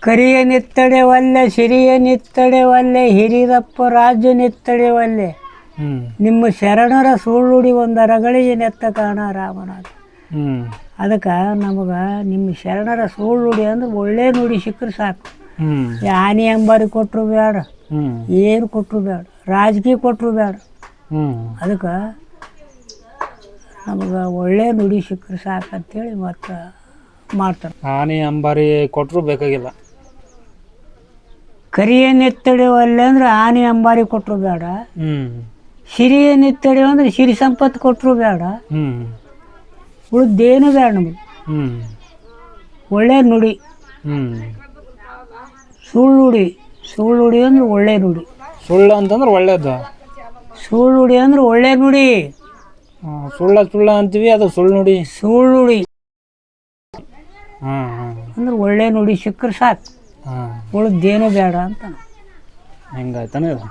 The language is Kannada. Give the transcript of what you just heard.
ಕರಿಯ ನಿತ್ತಡೆ ಒಲ್ಲೆ ಸಿರಿಯ ನಿತ್ತಡೆ ಒಲ್ಲೆ ಹಿರಿದಪ್ಪ ರಾಜು ನಿತ್ತಡೆ ಒಲ್ಲೆ ಹ್ಮ್ ನಿಮ್ಮ ಶರಣರ ಸುಳ್ಳುಡಿ ಒಂದು ರಗಳಿಗೆ ನೆತ್ತ ಕಾಣ ರಾಮನಾಥ. ಹ್ಮ್ ಅದಕ್ಕೆ ನಮಗೆ ನಿಮ್ಮ ಶರಣರ ಸುಳ್ಳುಡಿ ಅಂದ್ರೆ ಒಳ್ಳೆ ನುಡಿ ಸಿಕ್ಕರೆ ಸಾಕು. ಹ್ಮ್ ಆನೆ ಅಂಬಾರಿ ಕೊಟ್ಟರು ಬೇಡ, ಹ್ಮ್ ಏನು ಕೊಟ್ಟರು ಬೇಡ, ರಾಜಕೀಯ ಕೊಟ್ಟರು ಬೇಡ. ಹ್ಮ್ ಅದಕ್ಕೆ ನಮಗೆ ಒಳ್ಳೆ ನುಡಿ ಸಿಕ್ಕರೆ ಸಾಕಂತೇಳಿ ಮತ್ತೆ ಮಾಡ್ತಾರೆ. ಆನೆ ಅಂಬಾರಿ ಕೊಟ್ಟರು ಬೇಕಾಗಿಲ್ಲ. ಕರಿಯ ನಿತ್ತಡೆ ಒಲ್ಲೆ ಅಂದ್ರೆ ಆನೆ ಅಂಬಾರಿ ಕೊಟ್ಟರು ಬೇಡ, ಹ್ಮ್ ಸಿರಿಯ ನಿತ್ತಡೆ ಅಂದ್ರೆ ಸಿರಿ ಸಂಪತ್ತು ಕೊಟ್ಟರು ಬೇಡ, ಹ್ಮ್ ಉಳಿದೇನು ಬೇಡ ನಮಗೆ. ಹ್ಮ್ ಒಳ್ಳೆ ನುಡಿ, ಹ್ಮ್ ಸುಳ್ಳುಡಿ, ಸುಳ್ಳುಡಿ ಅಂದ್ರೆ ಒಳ್ಳೆ ನುಡಿ. ಸುಳ್ಳು ಅಂತಂದ್ರೆ ಒಳ್ಳೇದು. ಸುಳ್ಳುಡಿ ಅಂದ್ರೆ ಒಳ್ಳೆ ನುಡಿ. ಸುಳ್ಳ ಅಂತೀವಿ, ಅದು ಸುಳ್ಳು ನುಡಿ. ಸುಳ್ಳುಡಿ ಹಾಂ ಹಾಂ ಅಂದ್ರೆ ಒಳ್ಳೆ ನುಡಿ ಸಿಕ್ಕರೆ ಸಾಕು, ಹಾಂ ಉಳಿದೇನು ಬೇಡ ಅಂತ. ಹೆಂಗಾಯ್ತಾನೆ ಇದು.